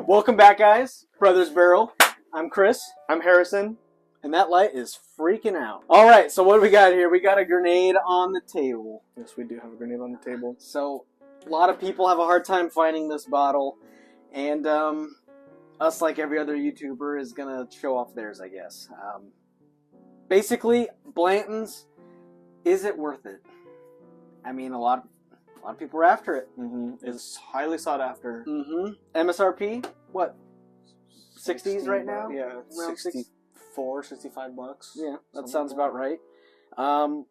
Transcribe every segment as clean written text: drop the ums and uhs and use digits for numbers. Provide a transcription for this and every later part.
Welcome back, guys. Brothers Barrel. I'm Chris. I'm Harrison. And that light is freaking out. All right, so what do we got here? We got a grenade on the table. Yes, we do have a grenade on the table. So a lot of people have a hard time finding this bottle. And us, like every other YouTuber, is going to show off theirs, I guess. Basically, Blantons, is it worth it? I mean, a lot of people are after it. It's highly sought after. MSRP, what? 60s right now? Yeah, around 64, 65 bucks. Yeah, that sounds about right. A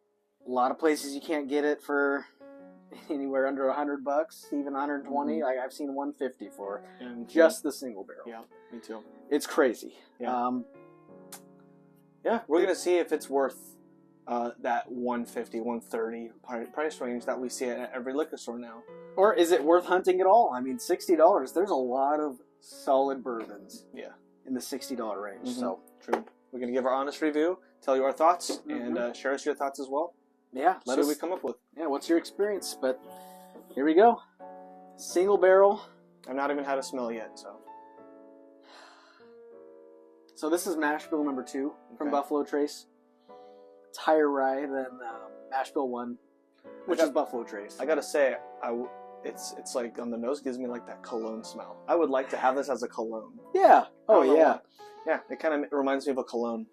lot of places you can't get it for anywhere under $100, even 120. Like I've seen 150 for just the single barrel. Yeah, me too. It's crazy. Yeah, we're gonna see if it's worth that 150, 130 price range that we see at every liquor store now. Or is it worth hunting at all? I mean, $60. There's a lot of solid bourbons. Yeah, in the $60 range. So true. We're gonna give our honest review, tell you our thoughts, and share us your thoughts as well. Yeah, see what we come up with. Yeah, what's your experience? But here we go. Single barrel. I've not even had a smell yet, so. So this is mash bill number 2 from Buffalo Trace. It's higher rye than mash bill 1, which is Buffalo Trace. I gotta say, it's like on the nose, gives me like that cologne smell. I would like to have this as a cologne. Yeah. Oh yeah. Yeah, it kind of reminds me of a cologne.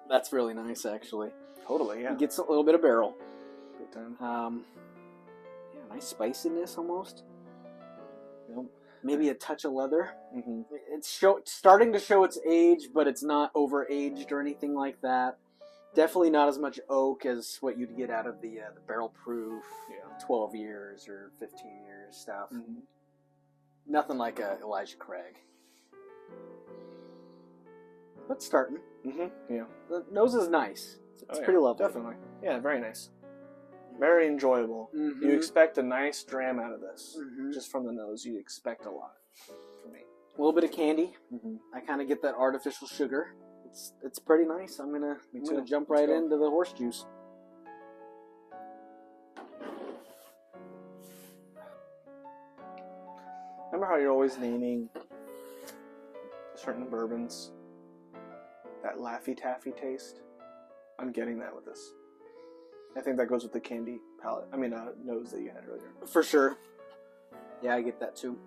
That's really nice, actually. Totally, yeah. It gets a little bit of barrel. Good time. Yeah, nice spiciness almost. Yep. Maybe a touch of leather. It's starting to show its age, but it's not over-aged or anything like that. Definitely not as much oak as what you'd get out of the barrel proof, 12 years or 15 years stuff. Nothing like a Elijah Craig. But starting. Yeah. The nose is nice. It's pretty lovely. Definitely. Yeah, very nice. Very enjoyable. You expect a nice dram out of this. Just from the nose, you expect a lot from me. A little bit of candy. I kind of get that artificial sugar. It's pretty nice. I'm gonna jump right into the horse juice. Remember how you're always naming certain bourbons that Laffy Taffy taste? I'm getting that with this. I think that goes with the candy palate. I mean, nose that you had earlier. For sure. Yeah, I get that too.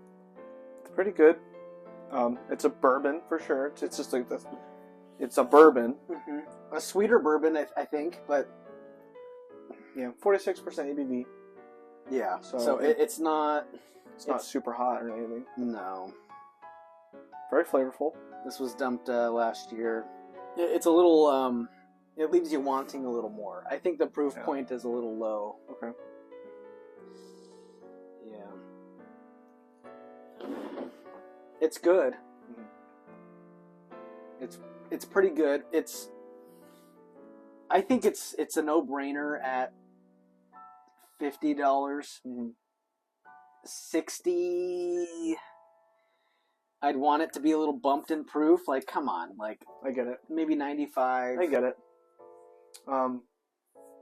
It's pretty good. It's a bourbon for sure. It's just like this. It's a bourbon. A sweeter bourbon, I think, but yeah, 46% ABV. Yeah, so it's not super hot or anything. No. Very flavorful. This was dumped last year. It's a little, it leaves you wanting a little more. I think the proof point is a little low. Okay. Yeah. It's good. It's pretty good. I think it's a no-brainer at $50. 60. I'd want it to be a little bumped in proof. Like, come on, like I get it. Maybe 95. I get it.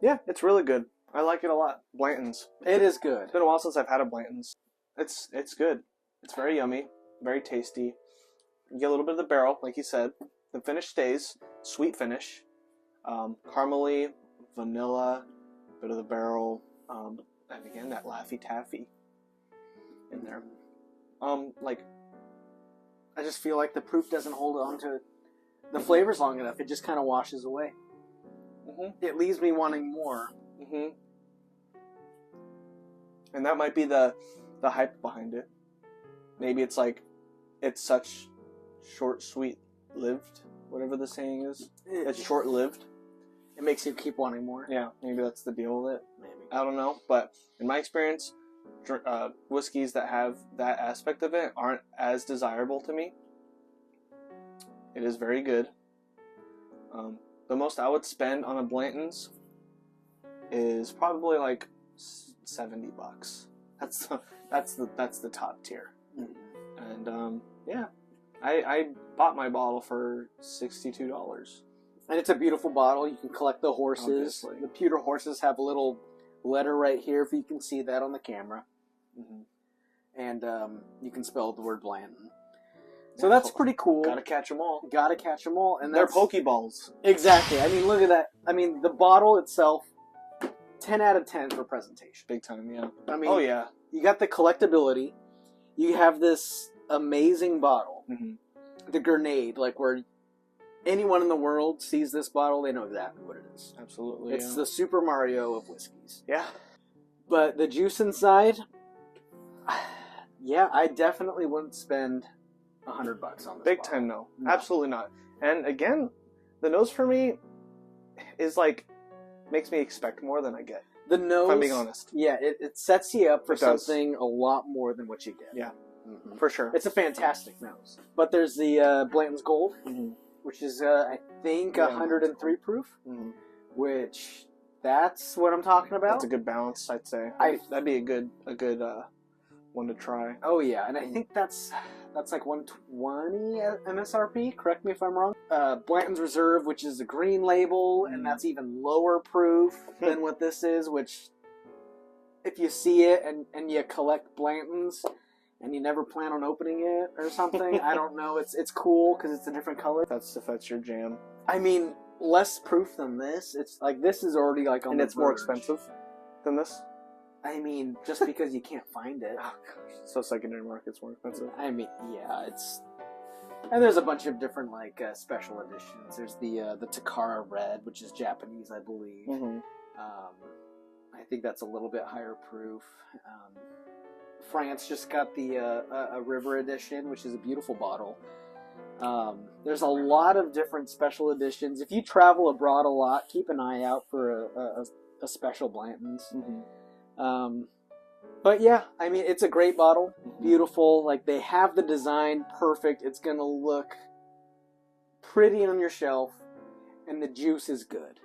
Yeah, it's really good. I like it a lot. Blantons. It is good. It's been a while since I've had a Blantons. It's good. It's very yummy, very tasty. You get a little bit of the barrel, like you said. The finish stays. Sweet finish. Caramely, vanilla, bit of the barrel, and again, that Laffy Taffy in there. Like, I just feel like the proof doesn't hold on to the flavors long enough. It just kind of washes away. It leaves me wanting more. And that might be the hype behind it. Maybe it's like, it's such short, sweet-lived, whatever the saying is. It's short-lived. It makes you keep wanting more. Yeah, maybe that's the deal with it. Maybe. I don't know, but in my experience, whiskeys that have that aspect of it aren't as desirable to me. It is very good. The most I would spend on a Blantons is probably like $70. That's the top tier. And yeah, I bought my bottle for $62. And it's a beautiful bottle. You can collect the horses. Obviously. The pewter horses have a little letter right here, if you can see that on the camera. And you can spell the word Blanton. So that's pretty cool. Gotta catch them all. Gotta catch them all. And they're Pokeballs. Exactly. I mean, look at that. I mean, the bottle itself, 10 out of 10 for presentation. Big time, yeah. I mean, oh, yeah. You got the collectability. You have this amazing bottle. The grenade, like where anyone in the world sees this bottle, they know exactly what it is. Absolutely. It's the Super Mario of whiskeys. Yeah. But the juice inside, yeah, I definitely wouldn't spend $100 on this Big bottle. time, no. Absolutely not. And again, the nose for me is like, makes me expect more than I get. The nose, if I'm being honest. Yeah, it sets you up for something a lot more than what you get. Yeah, for sure. It's a fantastic nose. But there's the Blanton's Gold, which is, I think, 103 proof, which, that's what I'm talking about. That's a good balance, I'd say. That'd be a good one to try. Oh, yeah, and I think that's like 120 MSRP, correct me if I'm wrong. Blanton's Reserve, which is a green label, and that's even lower proof than what this is, which, if you see it and you collect Blanton's, and you never plan on opening it or something, I don't know, it's cool, because it's a different color. If that's your jam. I mean, less proof than this. It's like, this is already like on and the it's more expensive than this? I mean, just because you can't find it. Oh, gosh. So secondary market's more expensive. I mean, yeah, it's... And there's a bunch of different, like, special editions. There's the Takara Red, which is Japanese, I believe. I think that's a little bit higher proof. France just got the a River Edition, which is a beautiful bottle. There's a lot of different special editions. If you travel abroad a lot, keep an eye out for a special Blantons. But yeah, I mean, it's a great bottle. Beautiful. Like, they have the design perfect. It's going to look pretty on your shelf. And the juice is good.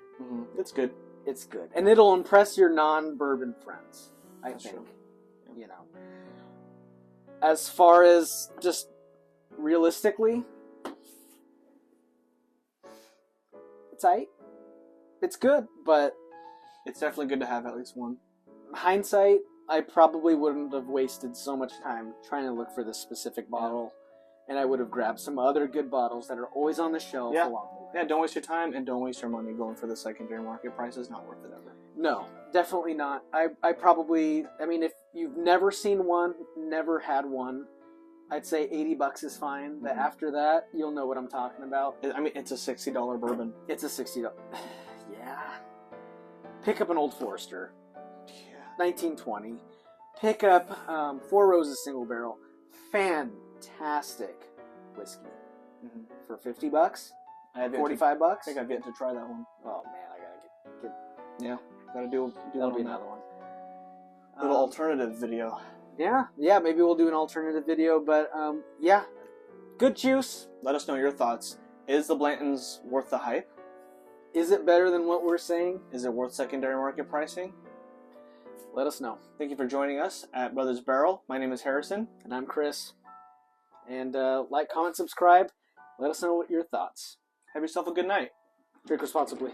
It's good. It's good. And it'll impress your non-bourbon friends, I think. True. You know. As far as just realistically, it's aight. It's good, but it's definitely good to have at least one. Hindsight, I probably wouldn't have wasted so much time trying to look for this specific bottle, and I would have grabbed some other good bottles that are always on the shelf along the way. Yeah, don't waste your time and don't waste your money going for the secondary market price. Is not worth it ever. No, definitely not. I probably, I mean, if you've never seen one, never had one, I'd say $80 is fine. But after that, you'll know what I'm talking about. I mean, it's a $60 bourbon. It's a $60. Yeah. Pick up an Old Forester. 1920. Pick up Four Roses Single Barrel. Fantastic whiskey. For $50? I have $45? I think I've yet to try that one. Oh man, I gotta get yeah, gotta do that'll be another one. Little alternative video. Yeah, maybe we'll do an alternative video, but yeah, good juice. Let us know your thoughts. Is the Blantons worth the hype? Is it better than what we're saying? Is it worth secondary market pricing? Let us know. Thank you for joining us at Brothers Barrel. My name is Harrison. And I'm Chris. And like, comment, subscribe. Let us know what your thoughts. Have yourself a good night. Drink responsibly.